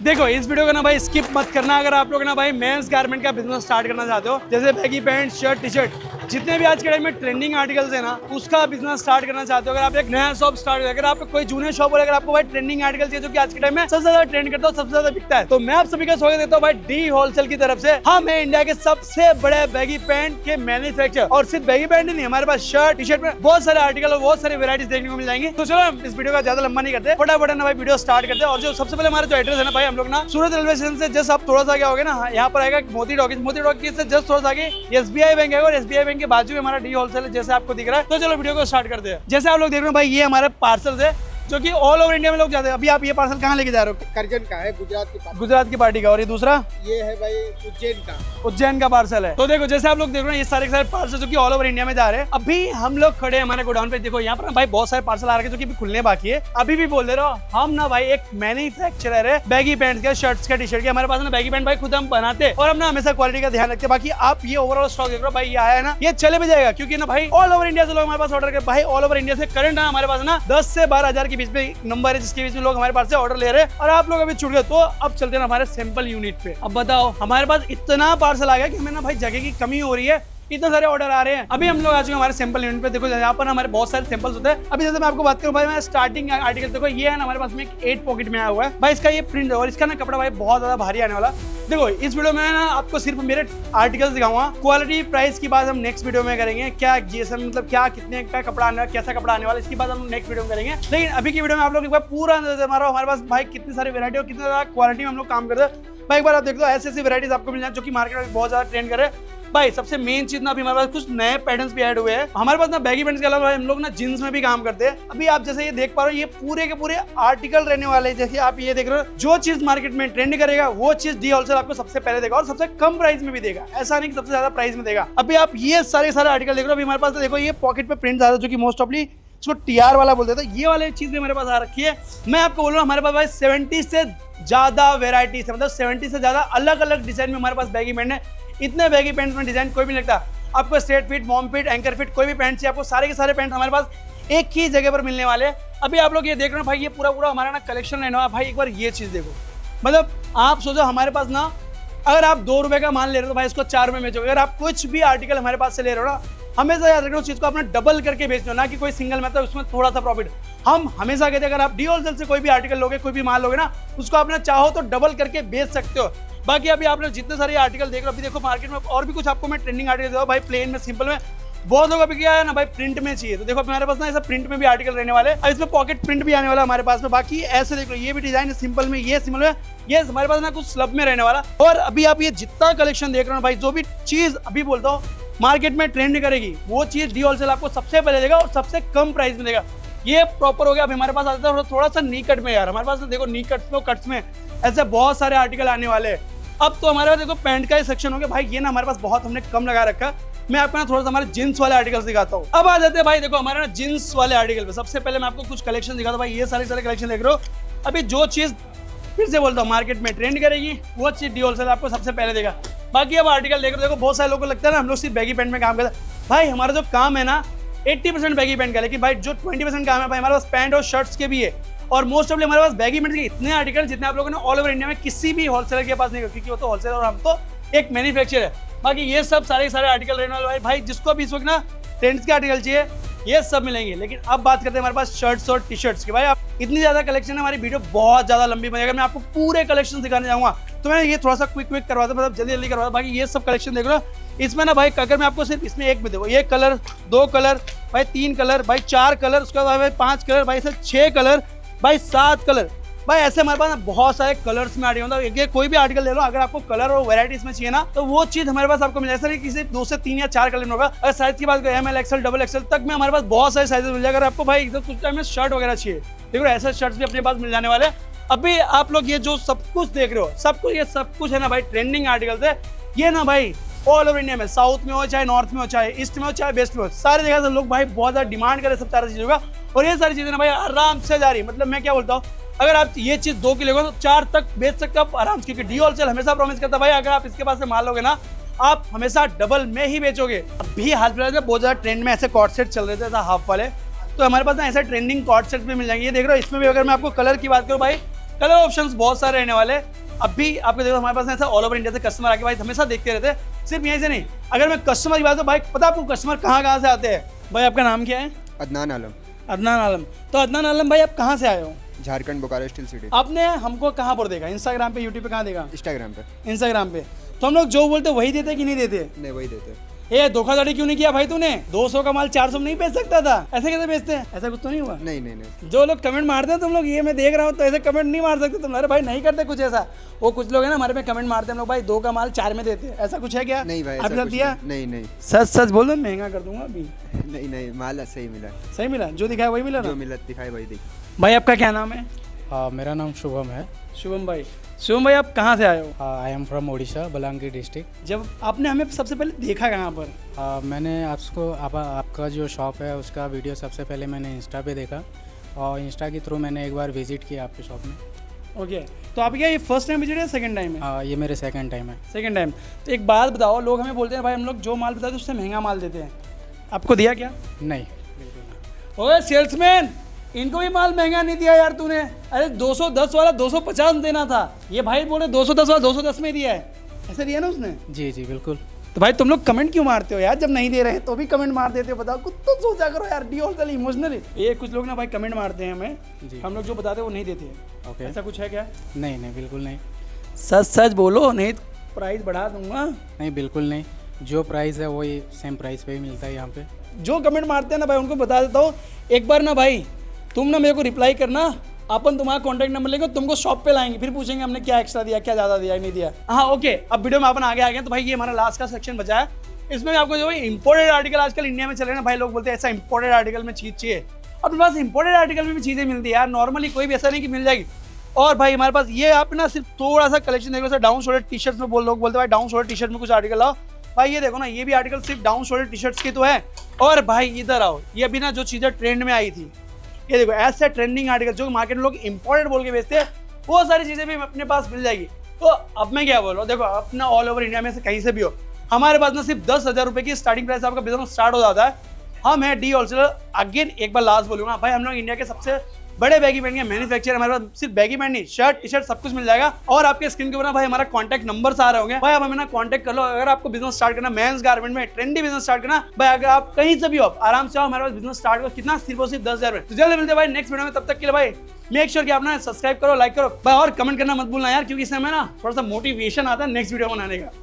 देखो इस वीडियो को ना भाई स्किप मत करना। अगर आप लोग ना भाई मेंस गारमेंट का बिजनेस स्टार्ट करना चाहते हो, जैसे baggy pant, shirt, T shirt, जितने भी आज के टाइम में ट्रेंडिंग आर्टिकल्स है ना, उसका बिजनेस स्टार्ट करना चाहते हो, अगर आप एक नया शॉप स्टार्ट, अगर आप कोई जूनियर शॉप हो, अगर आपको भाई ट्रेंडिंग आर्टिकल चाहिए जो कि आज के टाइम में सबसे ज्यादा ट्रेंड करता है, सबसे ज्यादा बिकता है, तो मैं आप सभी का स्वागत देता हूँ भाई डी होलसेल की तरफ से। हम है इंडिया के सबसे बड़े बैगी पैंट के मैन्युफैक्चर, और सिर्फ बैगी पैंट ही नहीं, हमारे पास शर्ट, टी शर्ट में बहुत सारे आर्टिकल और बहुत सारी वेराइटीज देखने को मिल जाएंगी। तो चलो हम इस वीडियो का ज्यादा लंबा नहीं करते, फटाफट ना भाई वीडियो स्टार्ट करते हैं। और जो सबसे पहले हमारा जो एड्रेस है ना भाई, हम लोग ना सूरत रेलवे स्टेशन से जस्ट आप थोड़ा सा आगे होगे ना, यहाँ पर आएगा मोती टॉकीज। मोती टॉकीज से जस्ट थोड़ा सा आगे एसबीआई बैंक है, और एसबीआई बैंक के बाजू में हमारा डी होलसेल है, जैसे आपको दिख रहा है। तो चलो वीडियो को स्टार्ट करते हैं। जैसे आप लोग देख रहे हो भाई, ये हमारे पार्सल है जो कि ऑल ओवर इंडिया में लोग जाते हैं। अभी आप ये पार्सल कहाँ लेके जा रहे हो? करजन का है, गुजरात की पार्टी का। और ये दूसरा ये है भाई उज्जैन का पार्सल है। तो देखो जैसे आप लोग देख रहे हो, ये सारे सारे पार्सल जो कि ऑल ओवर इंडिया में जा रहे हैं। अभी हम लोग खड़े हैं हमारे गोडाउन पे। देखो यहाँ पर भाई बहुत सारे पार्सल आ रहे हैं जो कि अभी खुलने बाकी है। अभी भी बोल दे रहा हूँ, हम ना भाई एक मैन्युफैक्चरर है बैगी पैंट्स के, शर्ट्स के, टी शर्ट के। हमारे पास ना बैगी पैंट भाई खुद हम बनाते हैं और हम ना हमेशा क्वालिटी का ध्यान रखते हैं। बाकी आप ये ओवरऑल स्टॉक देख रहे हो भाई, ये आया है ना, ये चले भी जाएगा, क्योंकि ना भाई ऑल ओवर इंडिया से लोग हमारे पास ऑर्डर कर, भाई ऑल ओवर इंडिया से करंट ना हमारे पास ना 10 से 12,000 के बीच में नंबर है, जिसके बीच में लोग हमारे पास से ऑर्डर ले रहे हैं। और आप लोग अभी छूट गए, तो अब चलते हैं हमारे सैंपल यूनिट पे। अब बताओ, हमारे पास इतना पार्सल आ गया कि हमें ना भाई जगह की कमी हो रही है, इतने सारे ऑर्डर आ रहे हैं। अभी हम लोग आ चुके हमारे सैंपल यूनिट पे। देखो यहाँ पर हमारे बहुत सारे सैंपल्स होते हैं। अभी जैसे मैं आपको बात करूँ भाई, मैं स्टार्टिंग आर्टिकल देखो, ये है ना हमारे पास में 8 पॉकेट में आया हुआ है भाई। इसका ये प्रिंट है और इसका ना कपड़ा भाई बहुत ज्यादा भारी आने वाला। देखो इस वीडियो में ना आपको सिर्फ मेरे आर्टिकल्स दिखाऊंगा। क्वालिटी प्राइस की बात हम नेक्स्ट वीडियो में करेंगे, क्या जीएसएम मतलब क्या कितने का कपड़ा आने वाला, कैसा कपड़ा आने वाला, इसकी बात हम नेक्स्ट वीडियो में करेंगे। लेकिन अभी की वीडियो में आप लोग एक बार पूरा नजर मारो हमारे पास भाई कितनी सारी वेरायटी और कितनी ज्यादा क्वालिटी में हम लोग काम करते हैं भाई। एक बार आप देख लो, ऐसी वेराइटीज आपको मिल जाए जो कि मार्केट में बहुत ज्यादा ट्रेंड करे भाई। सबसे मेन चीज ना, अभी हमारे पास कुछ नए पैटर्न्स भी ऐड हुए हैं हमारे पास ना। बैगी पैंट्स के अलावा हम लोग ना जींस में भी काम करते हैं। अभी आप जैसे ये देख पा रहे हो, ये पूरे के पूरे आर्टिकल रहने वाले हैं। जैसे आप ये देख रहे हो, जो चीज मार्केट में ट्रेंड करेगा वो चीज डी होलसेल आपको सबसे पहले देगा और सबसे कम प्राइस में भी देगा। ऐसा नहीं कि सबसे ज्यादा प्राइस में देगा। अभी आप ये सारे आर्टिकल देख रहे हो। अभी हमारे पास देखो ये पॉकेट पे प्रिंट आ रहा है, जो कि मोस्ट ऑफली इसको टीआर वाला बोलते थे। ये वाले चीज भी हमारे पास आ रखी है। मैं आपको बोल रहा हूँ, हमारे पास भाई 70 से ज्यादा वेराइटीज है, मतलब 70 से ज्यादा अलग अलग डिजाइन में हमारे पास बैगी पैंट है। इतने बैगी पैंट्स में डिजाइन कोई भी नहीं लगता आपको। Straight fit, mom fit, anchor fit, कोई भी पैंट चाहिए आपको, सारे के सारे पैंट हमारे पास एक ही जगह पर मिलने वाले हैं। अभी आप लोग ये देख रहे हो भाई, ये पूरा हमारा ना कलेक्शन रहने वाला भाई। एक बार ये चीज देखो, मतलब आप सोचो हमारे पास ना, अगर आप 2 रुपए का माल ले रहे हो तो भाई इसको 4 रुपए बेचोगे। अगर आप कुछ भी आर्टिकल हमारे पास से ले रहे हो ना, हमेशा याद रखो उस चीज को अपना डबल करके बेचना, ना कि कोई सिंगल मतलब उसमें थोड़ा सा प्रॉफिट। हम हमेशा कहते हैं, अगर आप डी होलसेल से कोई भी आर्टिकल लोगे, कोई भी माल लोगे ना, उसको अपना चाहो तो डबल करके बेच सकते हो। बाकी अभी आप लोग जितने सारे आर्टिकल देख रहे हो, अभी देखो मार्केट में और भी कुछ आपको मैं ट्रेंडिंग आर्टिकल दे रहा हूं भाई, प्लेन में, सिंपल में। बहुत लोग अभी क्या है ना भाई, प्रिंट में चाहिए। तो देखो हमारे पास ना ऐसा प्रिंट में भी आर्टिकल रहने वाले हैं। अब इसमें पॉकेट प्रिंट भी आने वाला हमारे पास में। बाकी ऐसे देखो, ये भी डिजाइन है सिंपल में, ये सिंपल में, ये हमारे पास ना कुछ स्लब में रहने वाला। और अभी आप ये जितना कलेक्शन देख रहे हो भाई, जो भी चीज अभी बोलता हूँ मार्केट में ट्रेंड करेगी, वो चीज डी होलसेल आपको सबसे पहले देगा और सबसे कम प्राइस में देगा। ये प्रॉपर हो गया। अभी हमारे पास आता है थोड़ा सा नी कट में यार, हमारे पास देखो नी कट्स में ऐसे बहुत सारे आर्टिकल आने वाले हैं। अब तो हमारे पास देखो पैंट का ही सेक्शन हो गया भाई। ये ना हमारे पास बहुत हमने कम लगा रखा। मैं आपको ना थोड़ा सा हमारे जींस वाले आर्टिकल्स दिखाता हूँ। अब आ जाते हैं भाई, देखो हमारे ना जींस वाले आर्टिकल पे। सबसे पहले मैं आपको कुछ कलेक्शन दिखाता हूँ भाई। ये सारे कलेक्शन देख रहे हो। अभी जो चीज फिर से बोलता हूँ मार्केट में ट्रेंड करेगी, वो चीज डी होलसेल आपको सबसे पहले देगा। बाकी अब आर्टिकल देख रहे हो, देखो बहुत सारे लोगों को लगता है ना हम लोग सिर्फ बैगी पैंट में काम करते हैं। भाई हमारा जो काम है ना 80% बैगी पैंट का, लेकिन भाई जो 20% काम है भाई हमारे पास पैंट और शर्ट्स के भी है। और मोस्ट ऑफली हमारे पास बैगी पैंट के इतने आर्टिकल जितने आप लोगों ने ऑल ओवर इंडिया में किसी भी होलसेलर के पास नहीं, क्योंकि वो तो होलसेलर और हम तो एक मैन्युफैक्चरर है। बाकी ये सब सारे आर्टिकल रहने वाले भाई। जिसको भी इस वक्त ना ट्रेंड्स के आर्टिकल चाहिए, ये सब मिलेंगे। लेकिन अब बात करते हैं हमारे पास शर्ट्स और टी शर्ट्स की। भाई आप इतनी ज्यादा कलेक्शन है, हमारी वीडियो बहुत ज्यादा लंबी बनेगी। अगर मैं आपको पूरे कलेक्शन दिखाने जाऊंगा तो मैं ये थोड़ा सा क्विक करवाता, मतलब जल्दी करवाता। बाकी ये सब कलेक्शन देख लो। इसमें ना भाई अगर मैं आपको सिर्फ इसमें एक में देखो, ये कलर, 2 कलर भाई, 3 कलर भाई, 4 कलर, उसके बाद भाई 5 कलर भाई, 6 कलर भाई, 7 कलर भाई। ऐसे हमारे पास ना बहुत सारे कलर्स में आर्टिकल, मतलब ये कोई भी आर्टिकल ले लो, अगर आपको कलर और वैरायटीज में चाहिए ना, तो वो चीज हमारे पास आपको मिल जाएगा। नहीं किसी 2 से 3 या 4 कलर में होगा। अगर साइज की बात करें ML, XL, XXL तक में हमारे पास बहुत सारे साइजेस मिल जाएगा। अगर आपको भाई कुछ टाइम में शर्ट वगैरह चाहिए, देखो ऐसे शर्ट्स भी अपने पास मिल जाने वाले हैं। अभी आप लोग ये जो सब कुछ देख रहे हो, सब कुछ है ना भाई ट्रेंडिंग आर्टिकल्स है। ये ना भाई ऑल ओवर इंडिया में, साउथ में हो, चाहे नॉर्थ में हो, चाहे ईस्ट में हो, चाहे वेस्ट में हो, सारी जगह से लोग भाई बहुत ज्यादा डिमांड करे सब सारी चीजों का। और ये सारी चीजें ना भाई आराम से जा रही, मतलब मैं क्या बोलता हूँ, अगर आप ये चीज 2 किलो तो 4 तक बेच सकते हो आप आराम से, क्योंकि डी होलसेल हमेशा प्रॉमिस करता है भाई, अगर आप इसके पास से माल लोगे ना, आप हमेशा डबल में ही बेचोगे। अभी हाल फिलहाल में बहुत ज्यादा ट्रेंड में ऐसे कॉर्ड सेट चल रहे थे हाफ वाले, तो हमारे पास ना ऐसे ट्रेंडिंग कॉर्ड सेट भी मिल जाएंगे। ये देख रहे हो, इसमें भी अगर मैं आपको कलर की बात करूँ भाई, कलर ऑप्शंस बहुत सारे रहने वाले। अभी आपको देखो हमारे पास ऐसा ऑल ओवर इंडिया से कस्टमर आके भाई हमेशा देखते रहते हैं, सिर्फ यहीं से नहीं। अगर मैं कस्टमर की बात तो भाई पता आपको कस्टमर कहाँ से आते हैं। भाई आपका नाम क्या है? अदनान आलम, अदनान आलम। तो अदनान आलम भाई आप कहाँ से आए हो? Jharkhand Bokaro steel city. आपने हमको कहाँ पर देखा? इंस्टाग्राम पे, यूट्यूब पे? कहाँ देखा? इंस्टाग्राम पे। इंस्टाग्राम पे। तो हम लोग जो बोलते वही देते कि नहीं देते? नहीं, वही देते। ये धोखाधड़ी क्यों नहीं किया भाई तूने? 200 का माल 400 में नहीं बेच सकता था? ऐसे कैसे बेचते हैं? ऐसा कुछ तो नहीं हुआ? नहीं नहीं नहीं। जो लोग कमेंट मारते हैं तुम लोग, ये मैं देख रहा हूँ, तो ऐसे कमेंट नहीं मार सकते तुम। अरे भाई नहीं करते कुछ ऐसा। वो कुछ लोग हैं ना हमारे पे कमेंट मारते हैं, हम लोग भाई 2 का माल 4 में देते हैं, ऐसा कुछ है क्या? नहीं भाई, आपने ऐसा साथ दिया? नहीं नहीं। सच सच बोल दो, महंगा कर दूंगा अभी। नहीं नहीं, माल सही मिला। सही मिला? जो दिखाया वही मिला जो ना? मिला दिखाई वही दिख। भाई आपका क्या नाम है? मेरा नाम शुभम है। शुभम भाई। शुभम भाई आप कहाँ से आए हो? I am from Odisha, Balangir district. जब आपने हमें सबसे पहले देखा कहाँ पर? मैंने आपका जो शॉप है उसका वीडियो सबसे पहले मैंने इंस्टा पे देखा, और इंस्टा के थ्रू मैंने एक बार विजिट किया आपके शॉप में। ओके। तो आप क्या ये फर्स्ट टाइम विजिट है, सेकंड टाइम है? ये मेरे सेकंड टाइम है। Second time. तो एक बात बताओ, लोग हमें बोलते हैं भाई हम लोग जो माल बताते हैं उससे महंगा माल देते हैं, आपको दिया क्या? नहीं, बिल्कुल नहीं। ओए सेल्समैन, इनको भी माल महंगा नहीं दिया यार तूने। अरे 210 वाला 250 देना था, ये भाई बोले 210 वाला 210 में दिया है, ऐसे दिया ना उसने? जी जी बिल्कुल। तो भाई तुम लोग कमेंट क्यों मारते हो यार? जब नहीं दे रहे हैं तो भी कमेंट मार देते हो, बताओ कुछ तो सोचा करो यार। डी ऑल इमोशनली ये कुछ लोग ना भाई कमेंट मारते हैं हमें, हम लोग जो बताते हैं वो नहीं देते हैं। ओके। ऐसा कुछ है क्या? नहीं नहीं, बिल्कुल नहीं। सच सच बोलो, नहीं प्राइस बढ़ा दूंगा। नहीं, बिल्कुल नहीं। जो प्राइस है वही सेम प्राइस पे ही मिलता है यहाँ पे। जो कमेंट मारते हैं ना भाई उनको बता देता हूँ, एक बार ना भाई तुम ना मेरे को रिप्लाई करना, अपन तुम्हारा कॉन्टैक्ट नंबर लेकर तुमको शॉप पे लाएंगे, फिर पूछेंगे हमने क्या एक्स्ट्रा दिया, क्या ज़्यादा दिया, नहीं दिया। हाँ ओके, अब वीडियो में अपन आगे आ गए। तो भाई ये हमारा लास्ट का सेक्शन बचा है, इसमें आपको जो भाई इंपोर्टेड आर्टिकल आजकल इंडिया में चल रहे हैं ना भाई, लोग बोलते हैं ऐसा इंपोर्टेड आर्टिकल में चीज़ चाहिए। अपने पास इंपोर्टेड आर्टिकल में भी चीज़ें मिलती है यार, नॉर्मली कोई भी ऐसा नहीं कि मिल जाएगी। और भाई हमारे पास ये आप ना सिर्फ थोड़ा सा कलेक्शन देखो, डाउन शोल्डर टी शर्ट्स में लोग बोलते हैं भाई डाउन शोल्डर टी शर्ट में कुछ आर्टिकल आओ। भाई ये देखो ना, ये भी आर्टिकल सिर्फ डाउन शोल्डर टी शर्ट्स की तो है। और भाई इधर आओ, ये अभी ना जो चीज़ें ट्रेंड में आई थी, ये देखो ऐसे ट्रेंडिंग आर्टिकल जो मार्केट में लोग इंपोर्टेड बोल के बेचते हैं, वो सारी चीज़ें भी अपने पास मिल जाएगी। तो अब मैं क्या बोल रहा हूँ, देखो अपना ऑल ओवर इंडिया में से कहीं से भी हो, हमारे पास ना सिर्फ 10,000 रुपये की स्टार्टिंग प्राइस आपका बिजनेस स्टार्ट हो जाता है। हम है डी होलसेलर। अगेन एक बार लास्ट बोलूँगा भाई, हम लोग इंडिया के सबसे बड़े बैगी पैंट के मैन्युफैक्चर, हमारे पास सिर्फ बैगी पैंट नहीं, शर्ट टी शर्ट सब कुछ मिल जाएगा। और आपके स्क्रीन के ऊपर ना भाई हमारा कॉन्टैक्ट नंबर आ रहे होंगे, भाई आप हमें ना कॉन्टैक्ट कर लो। अगर आपको बिजनेस स्टार्ट करना, मेंस गारमेंट में ट्रेंडी बिजनेस स्टार्ट करना, भाई अगर आप कहीं से भी हो आराम से आओ, हमारे पास बिजनेस स्टार्ट करो। कितना? सिर्फ और सिर्फ 10,000 में। तो जल्द मिलते हैं भाई नेक्स्ट वीडियो में, तब तक के लिए भाई मेक श्योर कि आप ना सब्सक्राइब करो, लाइक करो भाई, और कमेंट करना मत भूलना यार, क्योंकि इससे हमें ना थोड़ा सा मोटिवेशन आता है नेक्स्ट वीडियो बनाने का।